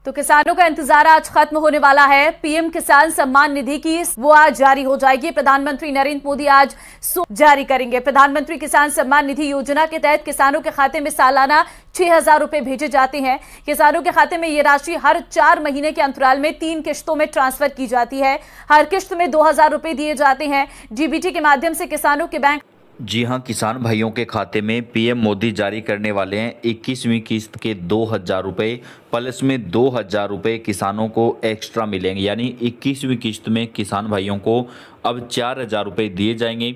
तो किसानों का इंतजार आज खत्म होने वाला है। पीएम किसान सम्मान निधि की वो आज जारी हो जाएगी। प्रधानमंत्री नरेंद्र मोदी आज जारी करेंगे। प्रधानमंत्री किसान सम्मान निधि योजना के तहत किसानों के खाते में सालाना 6,000 रुपए भेजे जाते हैं। किसानों के खाते में ये राशि हर 4 महीने के अंतराल में 3 किश्तों में ट्रांसफर की जाती है। हर किश्त में 2,000 रुपए दिए जाते हैं। डीबीटी के माध्यम से किसानों के बैंक जी हां, किसान भाइयों के खाते में पीएम मोदी जारी करने वाले हैं 21वीं किस्त के 2,000 रुपये प्लस में 2,000 रुपये किसानों को एक्स्ट्रा मिलेंगे। यानी 21वीं किस्त में किसान भाइयों को अब 4,000 रुपये दिए जाएंगे।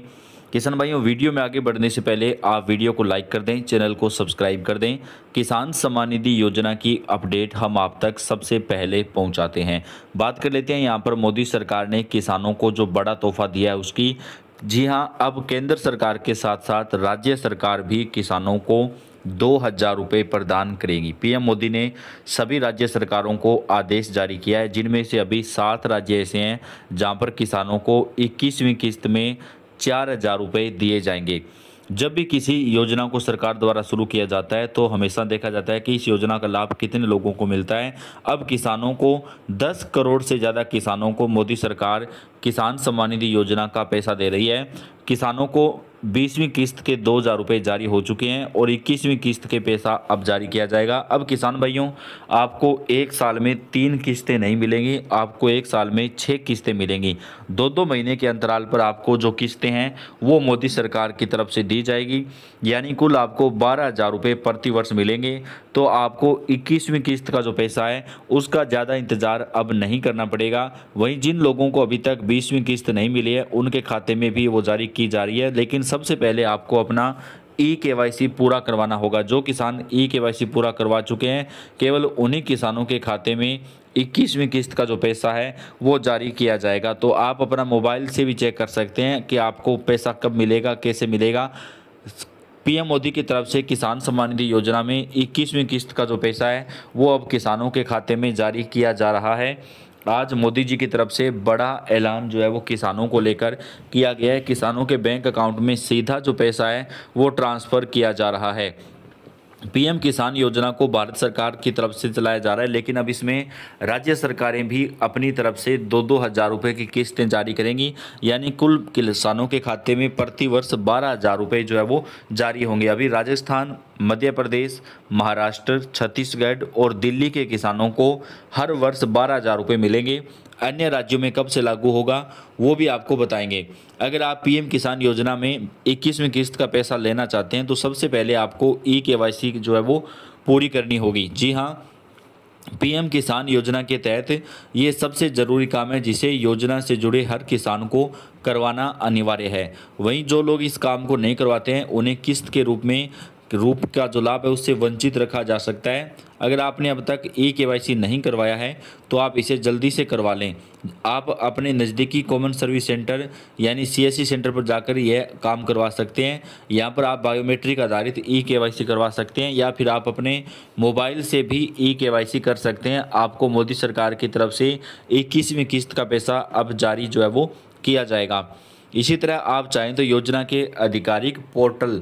किसान भाइयों, वीडियो में आगे बढ़ने से पहले आप वीडियो को लाइक कर दें, चैनल को सब्सक्राइब कर दें। किसान सम्मान निधि योजना की अपडेट हम आप तक सबसे पहले पहुंचाते हैं। बात कर लेते हैं यहाँ पर मोदी सरकार ने किसानों को जो बड़ा तोहफा दिया है उसकी। जी हां, अब केंद्र सरकार के साथ साथ राज्य सरकार भी किसानों को 2,000 रुपये प्रदान करेगी। पीएम मोदी ने सभी राज्य सरकारों को आदेश जारी किया है, जिनमें से अभी 7 राज्य ऐसे हैं जहां पर किसानों को 21वीं किस्त में 4,000 रुपये दिए जाएंगे। जब भी किसी योजना को सरकार द्वारा शुरू किया जाता है तो हमेशा देखा जाता है कि इस योजना का लाभ कितने लोगों को मिलता है। अब किसानों को 10 करोड़ से ज़्यादा किसानों को मोदी सरकार किसान सम्मान निधि योजना का पैसा दे रही है। किसानों को 20वीं किस्त के 2,000 रुपये जारी हो चुके हैं और 21वीं किस्त के पैसा अब जारी किया जाएगा। अब किसान भाइयों, आपको एक साल में 3 किस्तें नहीं मिलेंगी, आपको एक साल में 6 किस्तें मिलेंगी। 2-2 महीने के अंतराल पर आपको जो किस्तें हैं वो मोदी सरकार की तरफ से दी जाएगी। यानी कुल आपको 12,000 रुपये प्रति वर्ष मिलेंगे। तो आपको 21वीं किस्त का जो पैसा है उसका ज़्यादा इंतज़ार अब नहीं करना पड़ेगा। वहीं जिन लोगों को अभी तक 20वीं किस्त नहीं मिली है उनके खाते में भी वो जारी की जा रही है। लेकिन सबसे पहले आपको अपना ई-केवाईसी पूरा करवाना होगा। जो किसान ई-केवाईसी पूरा करवा चुके हैं, केवल उन्हीं किसानों के खाते में 21वीं किस्त का जो पैसा है वो जारी किया जाएगा। तो आप अपना मोबाइल से भी चेक कर सकते हैं कि आपको पैसा कब मिलेगा, कैसे मिलेगा। पीएम मोदी की तरफ से किसान सम्मान निधि योजना में 21वीं किस्त का जो पैसा है वो अब किसानों के खाते में जारी किया जा रहा है। आज मोदी जी की तरफ से बड़ा ऐलान जो है वो किसानों को लेकर किया गया है। किसानों के बैंक अकाउंट में सीधा जो पैसा है वो ट्रांसफ़र किया जा रहा है। पीएम किसान योजना को भारत सरकार की तरफ से चलाया जा रहा है, लेकिन अब इसमें राज्य सरकारें भी अपनी तरफ से 2-2 हज़ार रुपये की किस्तें जारी करेंगी। यानी कुल किसानों के खाते में प्रति वर्ष 12,000 रुपये जो है वो जारी होंगे। अभी राजस्थान, मध्य प्रदेश, महाराष्ट्र, छत्तीसगढ़ और दिल्ली के किसानों को हर वर्ष 12,000 रुपये मिलेंगे। अन्य राज्यों में कब से लागू होगा वो भी आपको बताएंगे। अगर आप पीएम किसान योजना में 21वीं किस्त का पैसा लेना चाहते हैं तो सबसे पहले आपको ई-केवाईसी जो है वो पूरी करनी होगी। जी हाँ, पीएम किसान योजना के तहत ये सबसे ज़रूरी काम है जिसे योजना से जुड़े हर किसान को करवाना अनिवार्य है। वहीं जो लोग इस काम को नहीं करवाते हैं उन्हें किस्त के रूप का जो लाभ है उससे वंचित रखा जा सकता है। अगर आपने अब तक ई-केवाईसी नहीं करवाया है तो आप इसे जल्दी से करवा लें। आप अपने नज़दीकी कॉमन सर्विस सेंटर यानी सीएससी सेंटर पर जाकर यह काम करवा सकते हैं। यहाँ पर आप बायोमेट्रिक आधारित ई-केवाईसी करवा सकते हैं या फिर आप अपने मोबाइल से भी ई-केवाईसी कर सकते हैं। आपको मोदी सरकार की तरफ से 21वीं किस्त का पैसा अब जारी जो है वो किया जाएगा। इसी तरह आप चाहें तो योजना के आधिकारिक पोर्टल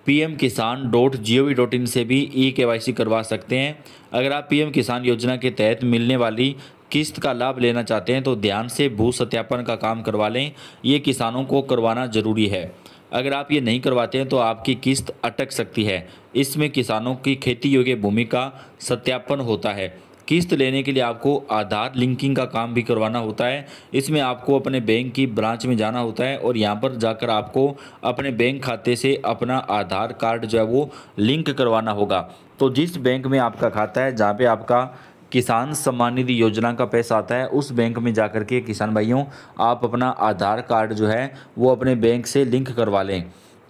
pmkisan.gov.in से भी ई-केवाईसी करवा सकते हैं। अगर आप पीएम किसान योजना के तहत मिलने वाली किस्त का लाभ लेना चाहते हैं तो ध्यान से भू सत्यापन का काम करवा लें। ये किसानों को करवाना ज़रूरी है। अगर आप ये नहीं करवाते हैं तो आपकी किस्त अटक सकती है। इसमें किसानों की खेती योग्य भूमि का सत्यापन होता है। किस्त लेने के लिए आपको आधार लिंकिंग का काम भी करवाना होता है। इसमें आपको अपने बैंक की ब्रांच में जाना होता है और यहाँ पर जाकर आपको अपने बैंक खाते से अपना आधार कार्ड जो है वो लिंक करवाना होगा। तो जिस बैंक में आपका खाता है, जहाँ पे आपका किसान सम्मान निधि योजना का पैसा आता है, उस बैंक में जाकर के किसान भाइयों आप अपना आधार कार्ड जो है वो अपने बैंक से लिंक करवा लें।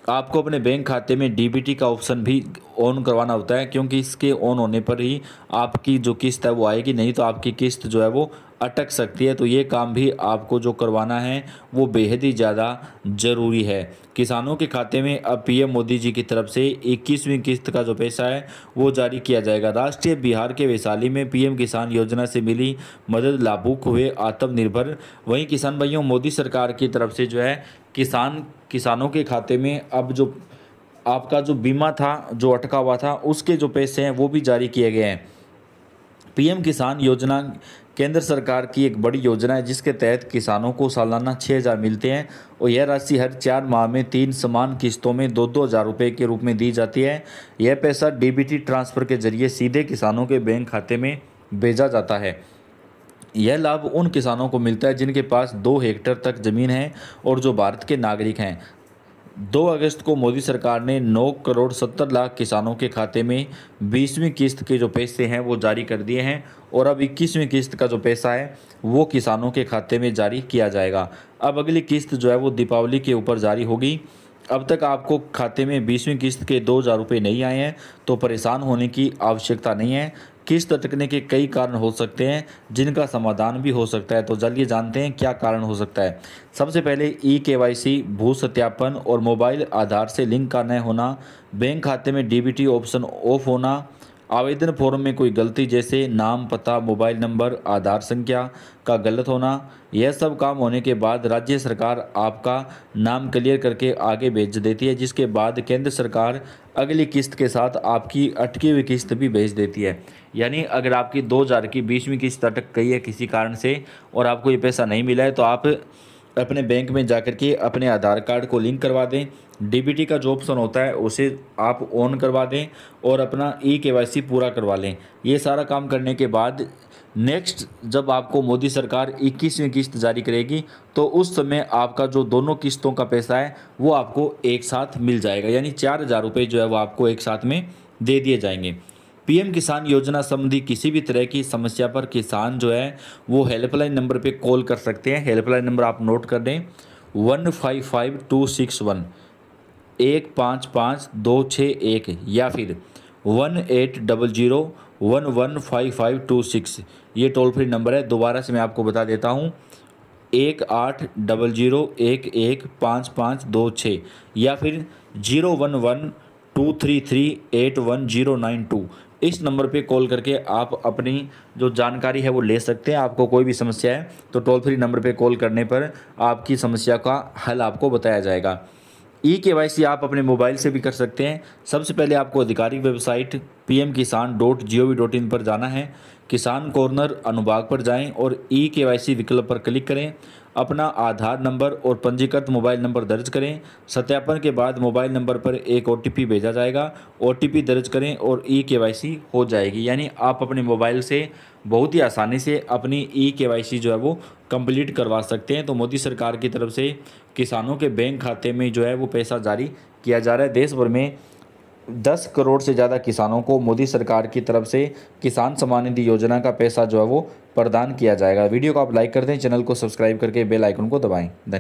आपको अपने बैंक खाते में डीबीटी का ऑप्शन भी ऑन करवाना होता है, क्योंकि इसके ऑन होने पर ही आपकी जो किस्त है वो आएगी, नहीं तो आपकी किस्त जो है वो अटक सकती है। तो ये काम भी आपको जो करवाना है वो बेहद ही ज़्यादा ज़रूरी है। किसानों के खाते में अब पीएम मोदी जी की तरफ से 21वीं किस्त का जो पैसा है वो जारी किया जाएगा। राष्ट्रीय बिहार के वैशाली में पीएम किसान योजना से मिली मदद, लाभुक हुए आत्मनिर्भर। वहीं किसान भाइयों, मोदी सरकार की तरफ से जो है किसानों के खाते में अब जो आपका जो बीमा था जो अटका हुआ था उसके जो पैसे हैं वो भी जारी किए गए हैं। पीएम किसान योजना केंद्र सरकार की एक बड़ी योजना है जिसके तहत किसानों को सालाना 6,000 मिलते हैं और यह राशि हर 4 माह में 3 समान किस्तों में 2-2 हज़ार रुपये के रूप में दी जाती है। यह पैसा डीबीटी ट्रांसफ़र के जरिए सीधे किसानों के बैंक खाते में भेजा जाता है। यह लाभ उन किसानों को मिलता है जिनके पास 2 हेक्टेयर तक ज़मीन है और जो भारत के नागरिक हैं। 2 अगस्त को मोदी सरकार ने 9 करोड़ 70 लाख किसानों के खाते में 20वीं किस्त के जो पैसे हैं वो जारी कर दिए हैं और अब 21वीं किस्त का जो पैसा है वो किसानों के खाते में जारी किया जाएगा। अब अगली किस्त जो है वो दीपावली के ऊपर जारी होगी। अब तक आपको खाते में 20वीं किस्त के 2,000 रुपये नहीं आए हैं तो परेशान होने की आवश्यकता नहीं है। किस्त अटकने के कई कारण हो सकते हैं जिनका समाधान भी हो सकता है, तो चलिए जानते हैं क्या कारण हो सकता है। सबसे पहले ई-केवाईसी, भू सत्यापन और मोबाइल आधार से लिंक का न होना, बैंक खाते में डीबीटी ऑप्शन ऑफ होना, आवेदन फॉर्म में कोई गलती जैसे नाम, पता, मोबाइल नंबर, आधार संख्या का गलत होना। यह सब काम होने के बाद राज्य सरकार आपका नाम क्लियर करके आगे भेज देती है, जिसके बाद केंद्र सरकार अगली किस्त के साथ आपकी अटकी हुई किस्त भी भेज देती है। यानी अगर आपकी 2,000 की 20वीं किस्त अटक गई है किसी कारण से और आपको ये पैसा नहीं मिला है तो आप अपने बैंक में जाकर के अपने आधार कार्ड को लिंक करवा दें, डीबीटी का जो ऑप्शन होता है उसे आप ऑन करवा दें और अपना ई-केवाईसी पूरा करवा लें। ये सारा काम करने के बाद नेक्स्ट जब आपको मोदी सरकार 21वीं किस्त जारी करेगी तो उस समय आपका जो दोनों किस्तों का पैसा है वो आपको एक साथ मिल जाएगा, यानी 4,000 रुपये जो है वो आपको एक साथ में दे दिए जाएंगे। पीएम किसान योजना संबंधी किसी भी तरह की समस्या पर किसान जो है वो हेल्पलाइन नंबर पे कॉल कर सकते हैं। हेल्पलाइन नंबर आप नोट कर दें 155261 155261 या फिर 1800115526 ये टोल फ्री नंबर है। दोबारा से मैं आपको बता देता हूँ 1800115526 या फिर 01123381092 इस नंबर पे कॉल करके आप अपनी जो जानकारी है वो ले सकते हैं। आपको कोई भी समस्या है तो टोल फ्री नंबर पे कॉल करने पर आपकी समस्या का हल आपको बताया जाएगा। ई-केवाईसी आप अपने मोबाइल से भी कर सकते हैं। सबसे पहले आपको आधिकारिक वेबसाइट pmkisan.gov.in पर जाना है। किसान कॉर्नर अनुभाग पर जाएं और ई-केवाईसी विकल्प पर क्लिक करें। अपना आधार नंबर और पंजीकृत मोबाइल नंबर दर्ज करें। सत्यापन के बाद मोबाइल नंबर पर एक OTP भेजा जाएगा। OTP दर्ज करें और ई-केवाईसी हो जाएगी। यानी आप अपने मोबाइल से बहुत ही आसानी से अपनी ई-केवाईसी जो है वो कंप्लीट करवा सकते हैं। तो मोदी सरकार की तरफ से किसानों के बैंक खाते में जो है वो पैसा जारी किया जा रहा है। देश भर में 10 करोड़ से ज़्यादा किसानों को मोदी सरकार की तरफ से किसान सम्मान निधि योजना का पैसा जो है वो प्रदान किया जाएगा। वीडियो को आप लाइक कर दें, चैनल को सब्सक्राइब करके बेल आइकन को दबाएं। धन्यवाद।